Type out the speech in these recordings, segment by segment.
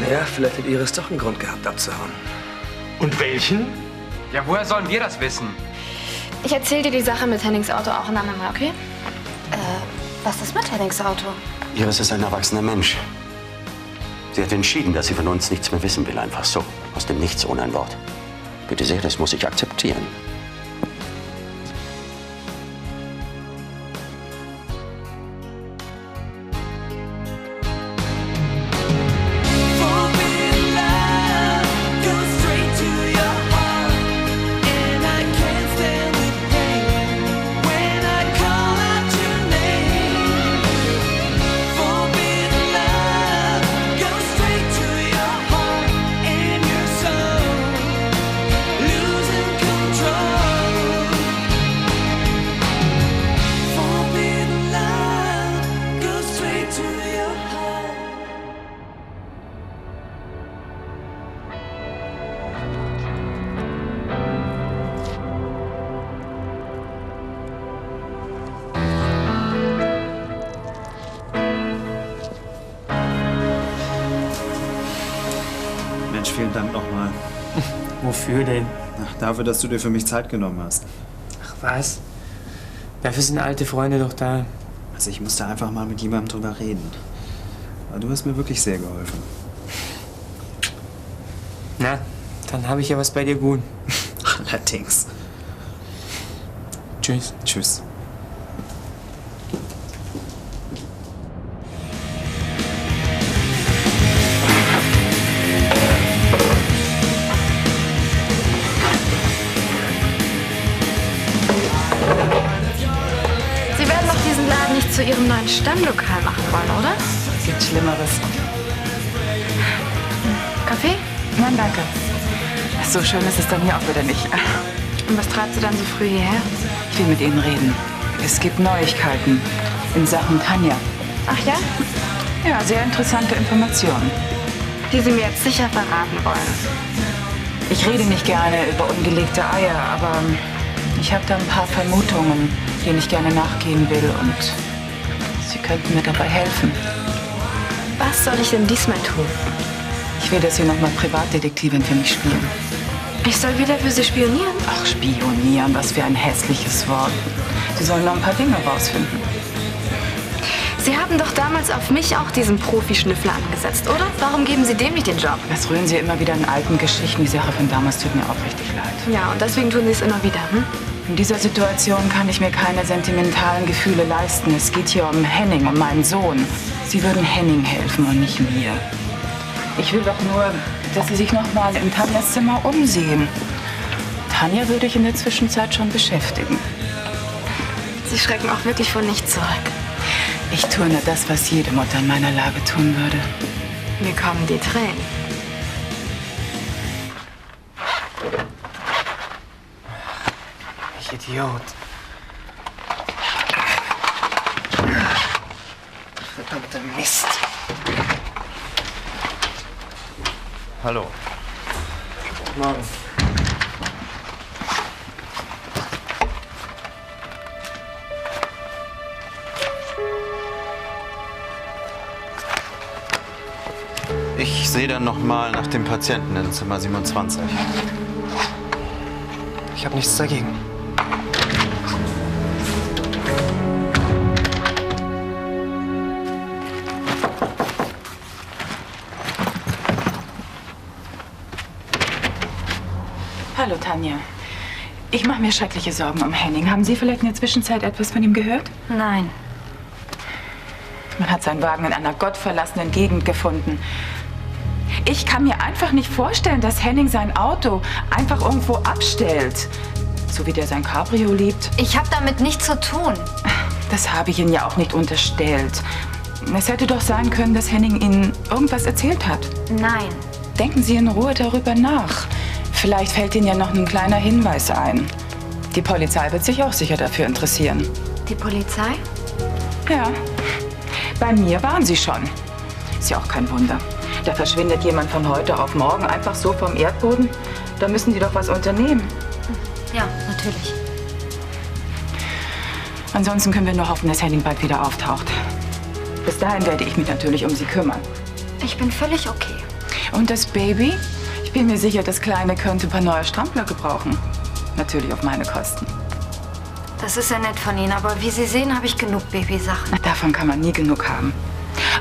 Naja, vielleicht hat Iris doch einen Grund gehabt, abzuhauen. Und welchen? Ja, woher sollen wir das wissen? Ich erzähl dir die Sache mit Hennings Auto auch ein andermal, okay? Was ist mit Hennings Auto? Iris ist ein erwachsener Mensch. Sie hat entschieden, dass sie von uns nichts mehr wissen will. Einfach so. Aus dem Nichts ohne ein Wort. Bitte sehr, das muss ich akzeptieren. Mensch, vielen Dank nochmal. Wofür denn? Ach, dafür, dass du dir für mich Zeit genommen hast. Ach was? Dafür sind alte Freunde doch da. Also ich musste einfach mal mit jemandem drüber reden. Aber du hast mir wirklich sehr geholfen. Na, dann habe ich ja was bei dir gut. Allerdings. Tschüss. Tschüss. Sie werden doch diesen Laden nicht zu Ihrem neuen Stammlokal machen wollen, oder? Gibt Schlimmeres. Kaffee? Nein, danke. So schön ist es dann hier auch wieder nicht. Und was treibt Sie dann so früh hierher? Ich will mit Ihnen reden. Es gibt Neuigkeiten in Sachen Tanja. Ach ja? Ja, sehr interessante Informationen. Die Sie mir jetzt sicher verraten wollen. Ich rede nicht gerne über ungelegte Eier, aber ich habe da ein paar Vermutungen, denen ich gerne nachgehen will, und Sie könnten mir dabei helfen. Was soll ich denn diesmal tun? Ich will, dass Sie nochmal Privatdetektivin für mich spielen. Ich soll wieder für Sie spionieren? Ach, spionieren, was für ein hässliches Wort. Sie sollen noch ein paar Dinge rausfinden. Sie haben doch damals auf mich auch diesen Profi-Schnüffler angesetzt, oder? Warum geben Sie dem nicht den Job? Das rühren Sie immer wieder in alten Geschichten. Die Sache von damals tut mir auch richtig leid. Ja, und deswegen tun Sie es immer wieder, hm? In dieser Situation kann ich mir keine sentimentalen Gefühle leisten. Es geht hier um Henning, um meinen Sohn. Sie würden Henning helfen und nicht mir. Ich will doch nur, dass Sie sich noch mal in Tanjas Zimmer umsehen. Tanja würde ich in der Zwischenzeit schon beschäftigen. Sie schrecken auch wirklich vor nichts zurück. Ich tue nur das, was jede Mutter in meiner Lage tun würde. Mir kommen die Tränen. Ich Idiot. Verdammter Mist. Hallo. Morgen. Ich sehe dann noch mal nach dem Patienten in Zimmer 27. Ich habe nichts dagegen. Hallo, Tanja. Ich mache mir schreckliche Sorgen um Henning. Haben Sie vielleicht in der Zwischenzeit etwas von ihm gehört? Nein. Man hat seinen Wagen in einer gottverlassenen Gegend gefunden. Ich kann mir einfach nicht vorstellen, dass Henning sein Auto einfach irgendwo abstellt. So wie der sein Cabrio liebt. Ich habe damit nichts zu tun. Das habe ich Ihnen ja auch nicht unterstellt. Es hätte doch sein können, dass Henning Ihnen irgendwas erzählt hat. Nein. Denken Sie in Ruhe darüber nach. Vielleicht fällt Ihnen ja noch ein kleiner Hinweis ein. Die Polizei wird sich auch sicher dafür interessieren. Die Polizei? Ja. Bei mir waren sie schon. Ist ja auch kein Wunder. Da verschwindet jemand von heute auf morgen einfach so vom Erdboden. Da müssen Sie doch was unternehmen. Ja, natürlich. Ansonsten können wir nur hoffen, dass Henning bald wieder auftaucht. Bis dahin werde ich mich natürlich um sie kümmern. Ich bin völlig okay. Und das Baby? Ich bin mir sicher, das Kleine könnte ein paar neue Strampler gebrauchen. Natürlich auf meine Kosten. Das ist ja nett von Ihnen, aber wie Sie sehen, habe ich genug Babysachen. Na, davon kann man nie genug haben.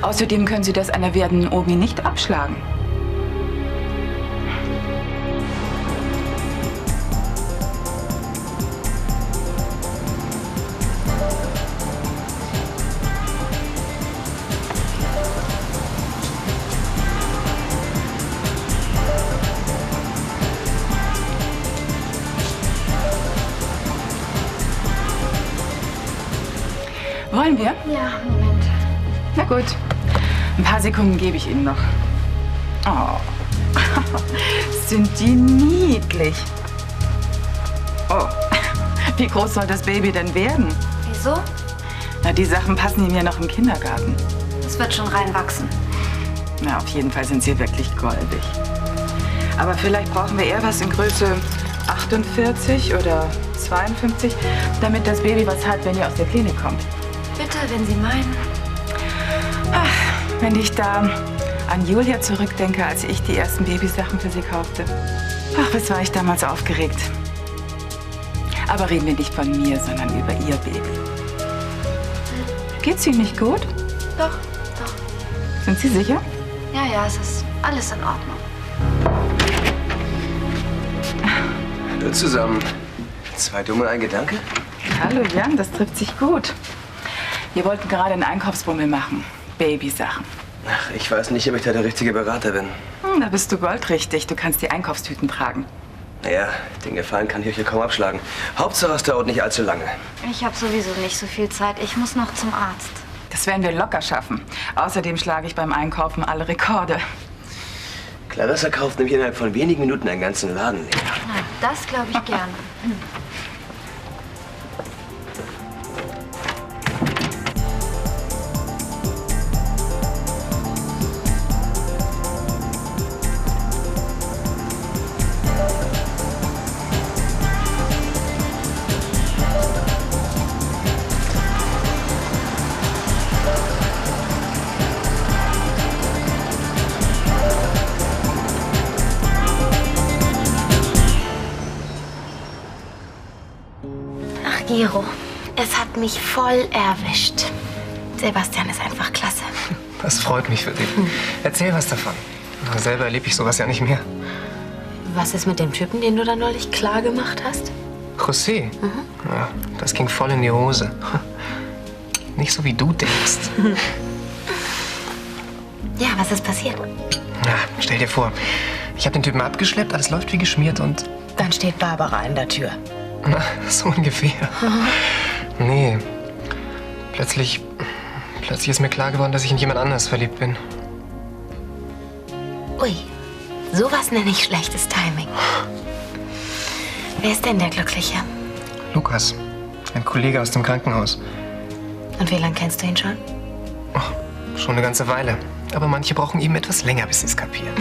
Außerdem können Sie das einer werdenden Omi nicht abschlagen. Wollen wir? Ja, Moment. Na gut. Ein paar Sekunden gebe ich Ihnen noch. Oh. Sind die niedlich. Oh. Wie groß soll das Baby denn werden? Wieso? Na, die Sachen passen ihm ja noch im Kindergarten. Es wird schon reinwachsen. Na, auf jeden Fall sind sie wirklich goldig. Aber vielleicht brauchen wir eher was in Größe 48 oder 52, damit das Baby was hat, wenn ihr aus der Klinik kommt. Bitte, wenn Sie meinen. Ach, wenn ich da an Julia zurückdenke, als ich die ersten Babysachen für sie kaufte. Ach, was war ich damals aufgeregt. Aber reden wir nicht von mir, sondern über ihr Baby. Geht's Ihnen nicht gut? Doch, doch. Sind Sie sicher? Ja, es ist alles in Ordnung. Hallo zusammen. 2 Dumme, ein Gedanke? Hallo Jan, das trifft sich gut. Wir wollten gerade einen Einkaufsbummel machen. Babysachen. Ach, ich weiß nicht, ob ich da der richtige Berater bin. Da bist du goldrichtig. Du kannst die Einkaufstüten tragen. Naja, den Gefallen kann ich euch ja kaum abschlagen. Hauptsache, es dauert nicht allzu lange. Ich habe sowieso nicht so viel Zeit. Ich muss noch zum Arzt. Das werden wir locker schaffen. Außerdem schlage ich beim Einkaufen alle Rekorde. Clarissa kauft nämlich innerhalb von wenigen Minuten einen ganzen Laden leer. Na, das glaube ich gerne. Gero, es hat mich voll erwischt. Sebastian ist einfach klasse. Das freut mich für dich. Erzähl was davon. Selber erlebe ich sowas ja nicht mehr. Was ist mit dem Typen, den du da neulich klar gemacht hast? José? Ja, das ging voll in die Hose. Nicht so, wie du denkst. Ja, was ist passiert? Ja, stell dir vor, ich habe den Typen abgeschleppt, alles läuft wie geschmiert und... Dann steht Barbara in der Tür. Na, so ungefähr. Nee. Plötzlich ist mir klar geworden, dass ich in jemand anders verliebt bin. Ui, sowas nenne ich schlechtes Timing. Wer ist denn der Glückliche? Lukas, ein Kollege aus dem Krankenhaus. Und wie lange kennst du ihn schon? Oh, schon eine ganze Weile. Aber manche brauchen eben etwas länger, bis sie es kapieren.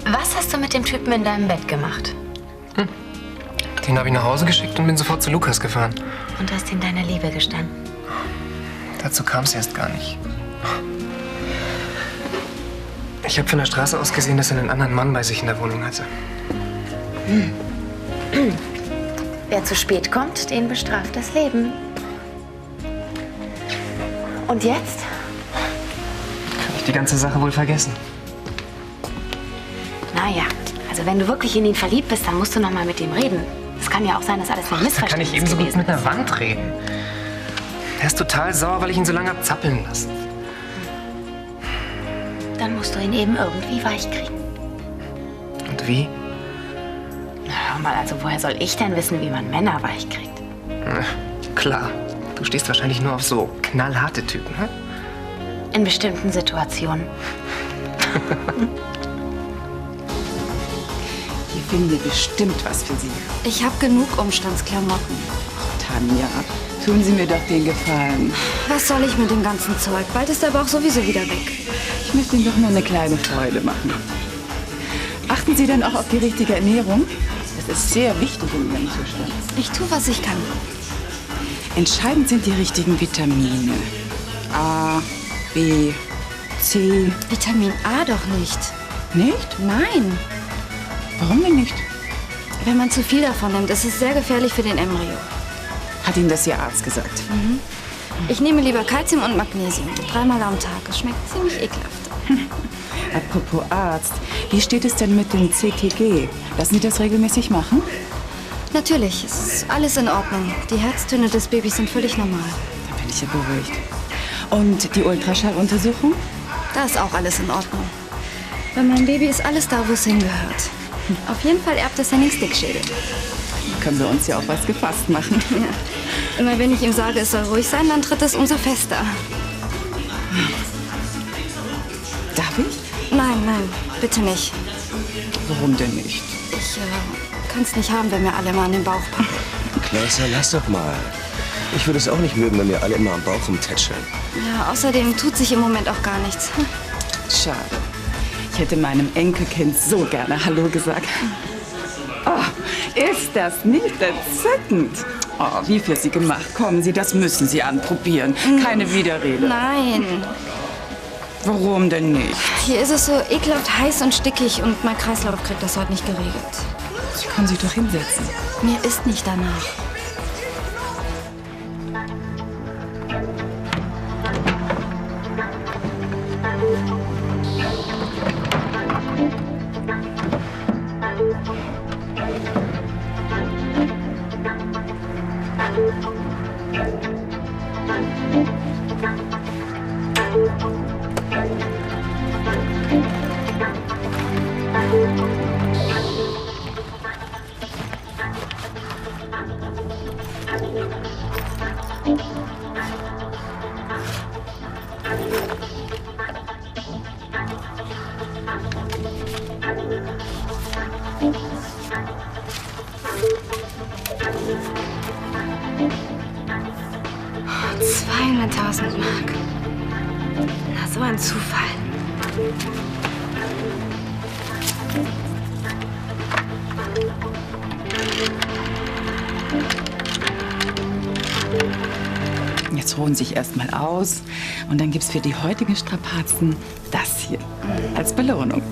Was hast du mit dem Typen in deinem Bett gemacht? Den habe ich nach Hause geschickt und bin sofort zu Lukas gefahren. Und hast ihm deine Liebe gestanden? Dazu kam es erst gar nicht. Ich habe von der Straße aus gesehen, dass er einen anderen Mann bei sich in der Wohnung hatte. Wer zu spät kommt, den bestraft das Leben. Und jetzt? Kann ich die ganze Sache wohl vergessen? Naja, also wenn du wirklich in ihn verliebt bist, dann musst du noch mal mit ihm reden. Es kann ja auch sein, dass alles ein Da Missverständnis kann ich ebenso gut gewesen mit einer Wand reden. Er ist total sauer, weil ich ihn so lange hab zappeln lassen. Dann musst du ihn eben irgendwie weich kriegen. Und wie? Na, hör mal, also woher soll ich denn wissen, wie man Männer weich kriegt? Klar, du stehst wahrscheinlich nur auf so knallharte Typen, ne? In bestimmten Situationen. Ich finde bestimmt was für Sie. Ich habe genug Umstandsklamotten. Tanja, tun Sie mir doch den Gefallen. Was soll ich mit dem ganzen Zeug? Bald ist der Bauch sowieso wieder weg. Ich möchte Ihnen doch nur eine kleine Freude machen. Achten Sie dann auch auf die richtige Ernährung? Das ist sehr wichtig in Ihrem Zustand. Ich tue, was ich kann. Entscheidend sind die richtigen Vitamine. A, B, C. Vitamin A doch nicht. Nicht? Nein. Warum denn nicht? Wenn man zu viel davon nimmt, ist es sehr gefährlich für den Embryo. Hat Ihnen das Ihr Arzt gesagt? Ich nehme lieber Kalzium und Magnesium. 3-mal am Tag. Es schmeckt ziemlich ekelhaft. Apropos Arzt, wie steht es denn mit dem CTG? Lassen Sie das regelmäßig machen? Natürlich, es ist alles in Ordnung. Die Herztöne des Babys sind völlig normal. Da bin ich ja beruhigt. Und die Ultraschalluntersuchung? Da ist auch alles in Ordnung. Bei meinem Baby ist alles da, wo es hingehört. Auf jeden Fall erbt es Hennings Dickschädel. Können wir uns ja auch was gefasst machen. Ja. Immer wenn ich ihm sage, es soll ruhig sein, dann tritt es umso fester. Darf ich? Nein, nein, bitte nicht. Warum denn nicht? Ich kann es nicht haben, wenn mir alle mal an den Bauch packen. Clarissa, lass doch mal. Ich würde es auch nicht mögen, wenn wir alle immer am Bauch rumtätscheln. Ja, außerdem tut sich im Moment auch gar nichts. Schade. Ich hätte meinem Enkelkind so gerne Hallo gesagt. Oh, ist das nicht entzückend? Oh, wie für Sie gemacht. Kommen Sie, das müssen Sie anprobieren. Keine Widerrede. Nein. Warum denn nicht? Hier ist es so ekelhaft heiß und stickig und mein Kreislauf kriegt das heute nicht geregelt. Sie können sich doch hinsetzen. Mir ist nicht danach. Mark. Na, so ein Zufall. Jetzt ruhen Sie sich erstmal aus und dann gibt's für die heutigen Strapazen das hier als Belohnung.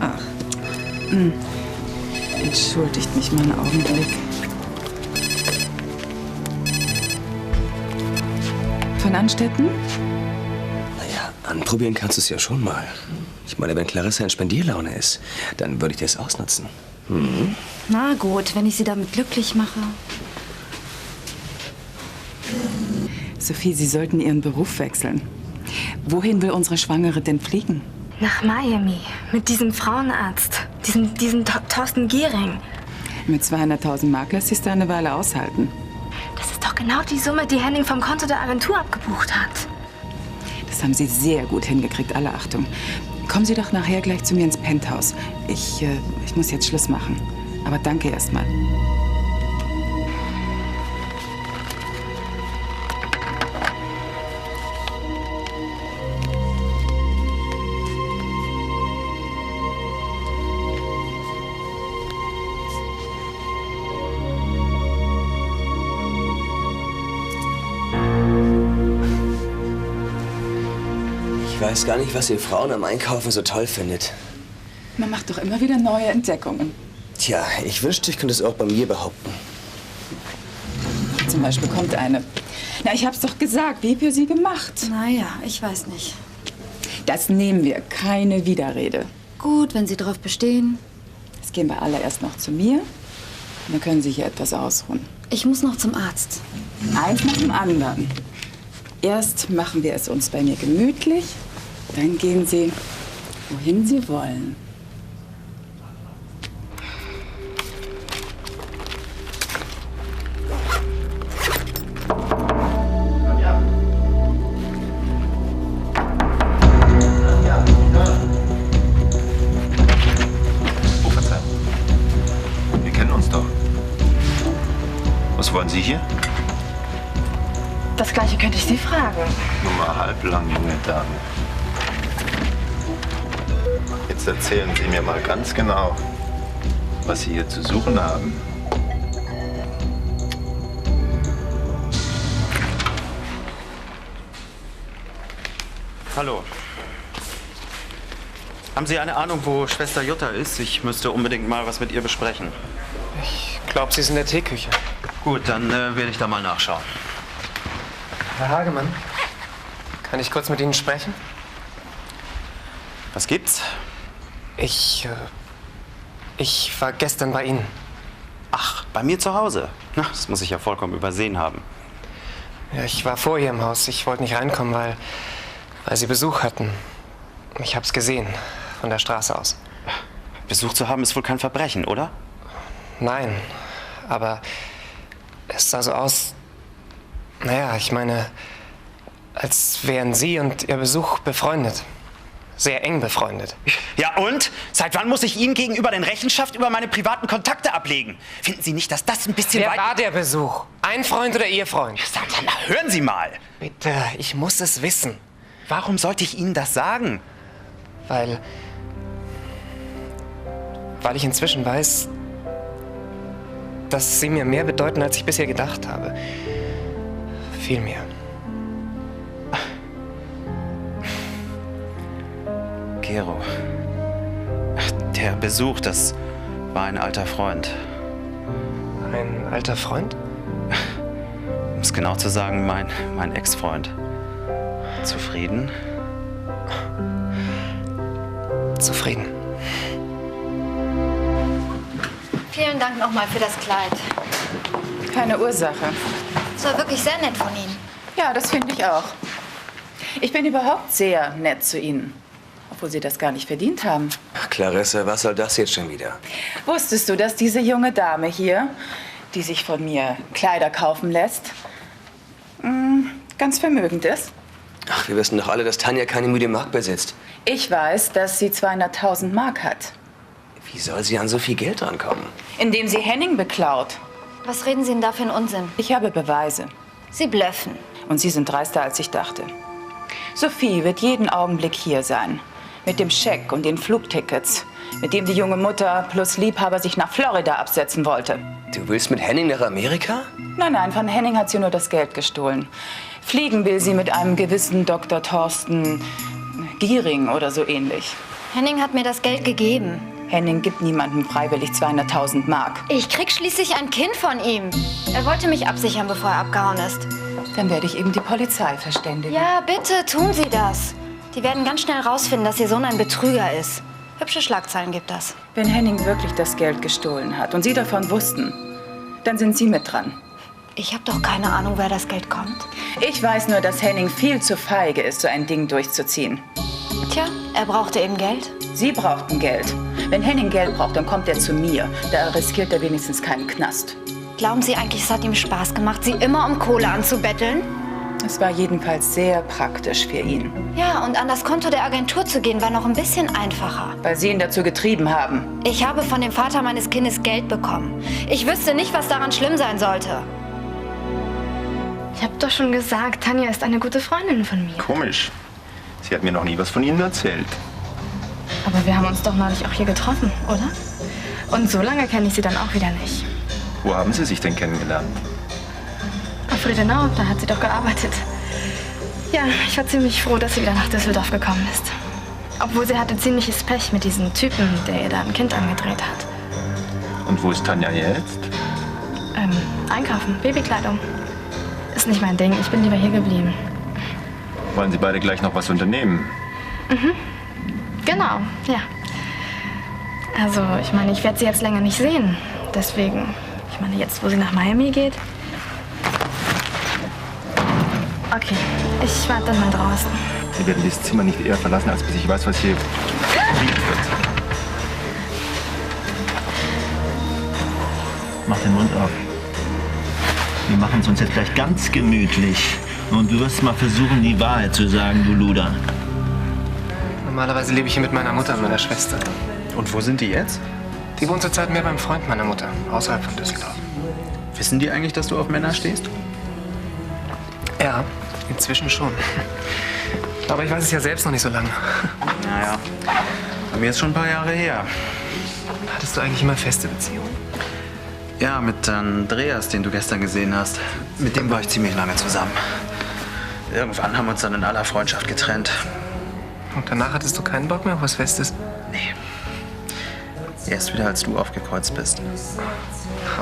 Ach, entschuldigt mich mal einen Augenblick. Von Anstetten? Naja, anprobieren kannst du es ja schon mal. Ich meine, wenn Clarissa in Spendierlaune ist, dann würde ich das ausnutzen. Mhm. Na gut, wenn ich sie damit glücklich mache. Sophie, Sie sollten Ihren Beruf wechseln. Wohin will unsere Schwangere denn fliegen? Nach Miami. Mit diesem Frauenarzt. Diesen Thorsten Gehring. Mit 200.000 Mark lässt sich's da eine Weile aushalten. Das ist doch genau die Summe, die Henning vom Konto der Agentur abgebucht hat. Das haben Sie sehr gut hingekriegt, alle Achtung. Kommen Sie doch nachher gleich zu mir ins Penthouse. Ich muss jetzt Schluss machen. Aber danke erstmal. Ich weiß gar nicht, was ihr Frauen am Einkaufen so toll findet. Man macht doch immer wieder neue Entdeckungen. Tja, ich wünschte, ich könnte es auch bei mir behaupten. Zum Beispiel kommt eine. Na, ich hab's doch gesagt, wie für Sie gemacht. Naja, ich weiß nicht. Das nehmen wir, keine Widerrede. Gut, wenn Sie darauf bestehen. Jetzt gehen wir alle erst noch zu mir. Und dann können Sie hier etwas ausruhen. Ich muss noch zum Arzt. Eins nach dem anderen. Erst machen wir es uns bei mir gemütlich. Dann gehen Sie, wohin Sie wollen. Oh, Verzeihung. Wir kennen uns doch. Was wollen Sie hier? Das Gleiche könnte ich Sie fragen. Nur mal halblang, junge Dame. Jetzt erzählen Sie mir mal ganz genau, was Sie hier zu suchen haben. Hallo. Haben Sie eine Ahnung, wo Schwester Jutta ist? Ich müsste unbedingt mal was mit ihr besprechen. Ich glaube, sie ist in der Teeküche. Gut, dann werde ich da mal nachschauen. Herr Hagemann, kann ich kurz mit Ihnen sprechen? Was gibt's? Ich war gestern bei Ihnen. Ach, bei mir zu Hause? Na, das muss ich ja vollkommen übersehen haben. Ja, ich war vor hier im Haus. Ich wollte nicht reinkommen, weil Sie Besuch hatten. Ich hab's gesehen, von der Straße aus. Besuch zu haben ist wohl kein Verbrechen, oder? Nein, aber es sah so aus, naja, ich meine, als wären Sie und Ihr Besuch befreundet. Sehr eng befreundet. Ja und? Seit wann muss ich Ihnen gegenüber denn Rechenschaft über meine privaten Kontakte ablegen? Finden Sie nicht, dass das ein bisschen Wer weit... war der Besuch? Ein Freund oder Ihr Freund? Santana, hören Sie mal! Bitte, ich muss es wissen. Warum sollte ich Ihnen das sagen? Weil ich inzwischen weiß, dass Sie mir mehr bedeuten, als ich bisher gedacht habe. Viel mehr. Gero. Der Besuch, das war ein alter Freund. Ein alter Freund? Um es genau zu sagen, mein Ex-Freund. Zufrieden? Zufrieden. Vielen Dank nochmal für das Kleid. Keine Ursache. Es war wirklich sehr nett von Ihnen. Ja, das finde ich auch. Ich bin überhaupt sehr nett zu Ihnen. Obwohl Sie das gar nicht verdient haben. Ach, Clarisse, was soll das jetzt schon wieder? Wusstest du, dass diese junge Dame hier, die sich von mir Kleider kaufen lässt, ganz vermögend ist? Ach, wir wissen doch alle, dass Tanja keine müde Mark besitzt. Ich weiß, dass sie 200.000 Mark hat. Wie soll sie an so viel Geld rankommen? Indem sie Henning beklaut. Was reden Sie denn da für einen Unsinn? Ich habe Beweise. Sie blöffen. Und Sie sind dreister, als ich dachte. Sophie wird jeden Augenblick hier sein. Mit dem Scheck und den Flugtickets, mit dem die junge Mutter plus Liebhaber sich nach Florida absetzen wollte. Du willst mit Henning nach Amerika? Nein, nein, von Henning hat sie nur das Geld gestohlen. Fliegen will sie mit einem gewissen Dr. Thorsten Giering oder so ähnlich. Henning hat mir das Geld gegeben. Henning gibt niemandem freiwillig 200.000 Mark. Ich krieg schließlich ein Kind von ihm. Er wollte mich absichern, bevor er abgehauen ist. Dann werde ich eben die Polizei verständigen. Ja, bitte, tun Sie das. Die werden ganz schnell rausfinden, dass Ihr Sohn ein Betrüger ist. Hübsche Schlagzeilen gibt das. Wenn Henning wirklich das Geld gestohlen hat und Sie davon wussten, dann sind Sie mit dran. Ich habe doch keine Ahnung, woher das Geld kommt. Ich weiß nur, dass Henning viel zu feige ist, so ein Ding durchzuziehen. Tja, er brauchte eben Geld. Sie brauchten Geld. Wenn Henning Geld braucht, dann kommt er zu mir. Da riskiert er wenigstens keinen Knast. Glauben Sie eigentlich, es hat ihm Spaß gemacht, Sie immer um Kohle anzubetteln? Es war jedenfalls sehr praktisch für ihn. Ja, und an das Konto der Agentur zu gehen, war noch ein bisschen einfacher. Weil Sie ihn dazu getrieben haben. Ich habe von dem Vater meines Kindes Geld bekommen. Ich wüsste nicht, was daran schlimm sein sollte. Ich habe doch schon gesagt, Tanja ist eine gute Freundin von mir. Komisch. Sie hat mir noch nie was von Ihnen erzählt. Aber wir haben uns doch neulich auch hier getroffen, oder? Und so lange kenne ich sie dann auch wieder nicht. Wo haben Sie sich denn kennengelernt? Auf Friedenau, da hat sie doch gearbeitet. Ja, ich war ziemlich froh, dass sie wieder nach Düsseldorf gekommen ist. Obwohl sie hatte ziemliches Pech mit diesem Typen, der ihr da ein Kind angedreht hat. Und wo ist Tanja jetzt? Einkaufen, Babykleidung. Ist nicht mein Ding, ich bin lieber hier geblieben. Wollen Sie beide gleich noch was unternehmen? Mhm. Genau, ja. Also, ich meine, ich werde sie jetzt länger nicht sehen. Deswegen, ich meine, jetzt, wo sie nach Miami geht. Okay, ich warte dann mal draußen. Sie werden dieses Zimmer nicht eher verlassen, als bis ich weiß, was hier liegt wird. Mach den Mund auf. Wir machen es uns jetzt gleich ganz gemütlich. Und du wirst mal versuchen, die Wahrheit zu sagen, du Luder. Normalerweise lebe ich hier mit meiner Mutter und meiner Schwester. Und wo sind die jetzt? Die wohnt zurzeit mehr beim Freund meiner Mutter, außerhalb von Düsseldorf. Wissen die eigentlich, dass du auf Männer stehst? Ja, inzwischen schon. Aber ich weiß es ja selbst noch nicht so lange. Naja, bei mir ist schon ein paar Jahre her. Hattest du eigentlich immer feste Beziehungen? Ja, mit Andreas, den du gestern gesehen hast. Mit dem war ich ziemlich lange zusammen. Irgendwann haben wir uns dann in aller Freundschaft getrennt. Und danach hattest du keinen Bock mehr auf was Festes? Nee. Erst wieder, als du aufgekreuzt bist.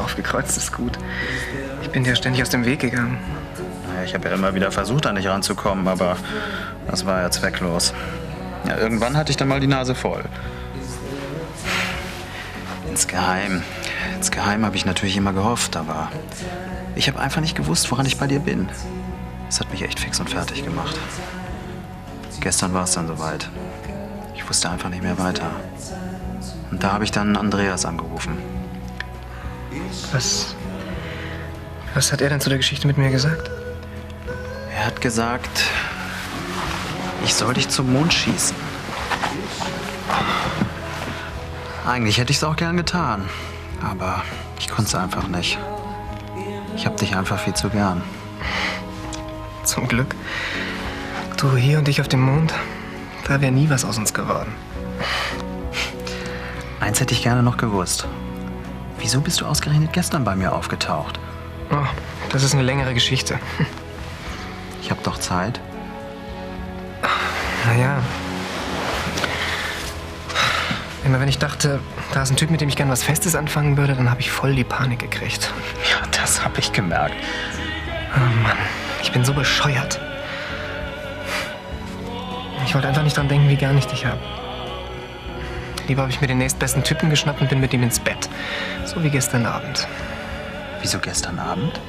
Aufgekreuzt ist gut. Ich bin dir ständig aus dem Weg gegangen. Naja, ich habe ja immer wieder versucht, an dich ranzukommen, aber das war ja zwecklos. Ja, irgendwann hatte ich dann mal die Nase voll. Insgeheim habe ich natürlich immer gehofft, aber ich habe einfach nicht gewusst, woran ich bei dir bin. Das hat mich echt fix und fertig gemacht. Gestern war es dann soweit. Ich wusste einfach nicht mehr weiter. Und da habe ich dann Andreas angerufen. Was hat er denn zu der Geschichte mit mir gesagt? Er hat gesagt, ich soll dich zum Mond schießen. Eigentlich hätte ich es auch gern getan, aber ich konnte es einfach nicht. Ich hab dich einfach viel zu gern. Zum Glück. Du hier und ich auf dem Mond, da wäre nie was aus uns geworden. Eins hätte ich gerne noch gewusst. Wieso bist du ausgerechnet gestern bei mir aufgetaucht? Oh, das ist eine längere Geschichte. Ich hab doch Zeit. Naja. Immer wenn ich dachte, da ist ein Typ, mit dem ich gern was Festes anfangen würde, dann habe ich voll die Panik gekriegt. Ja, das habe ich gemerkt. Oh Mann, ich bin so bescheuert. Ich wollte einfach nicht dran denken, wie gern ich dich habe. Lieber habe ich mir den nächstbesten Typen geschnappt und bin mit ihm ins Bett. So wie gestern Abend. Wieso gestern Abend?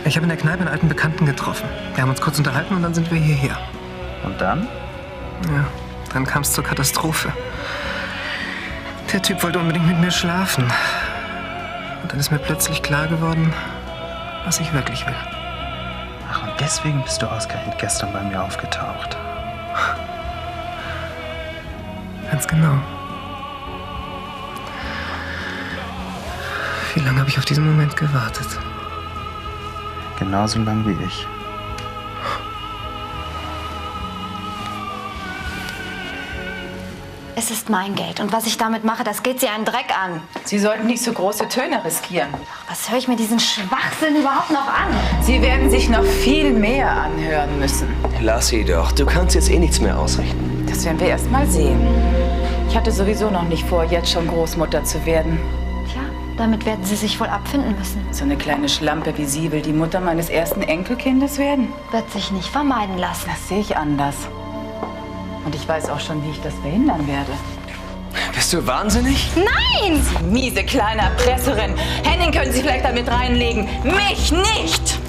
Ich habe in der Kneipe einen alten Bekannten getroffen. Wir haben uns kurz unterhalten und dann sind wir hierher. Und dann? Ja, dann kam es zur Katastrophe. Der Typ wollte unbedingt mit mir schlafen. Und dann ist mir plötzlich klar geworden, was ich wirklich will. Ach, und deswegen bist du ausgerechnet gestern bei mir aufgetaucht. Ganz genau. Wie lange habe ich auf diesen Moment gewartet? Genauso lang wie ich. Es ist mein Geld und was ich damit mache, das geht Sie einen Dreck an. Sie sollten nicht so große Töne riskieren. Was höre ich mir diesen Schwachsinn überhaupt noch an? Sie werden sich noch viel mehr anhören müssen. Lass sie doch. Du kannst jetzt eh nichts mehr ausrichten. Das werden wir erst mal sehen. Ich hatte sowieso noch nicht vor, jetzt schon Großmutter zu werden. Tja, damit werden Sie sich wohl abfinden müssen. So eine kleine Schlampe wie Sie will die Mutter meines ersten Enkelkindes werden? Wird sich nicht vermeiden lassen. Das sehe ich anders. Und ich weiß auch schon, wie ich das verhindern werde. Bist du wahnsinnig? Nein! Sie miese kleine Erpresserin. Henning können Sie vielleicht damit reinlegen. Mich nicht!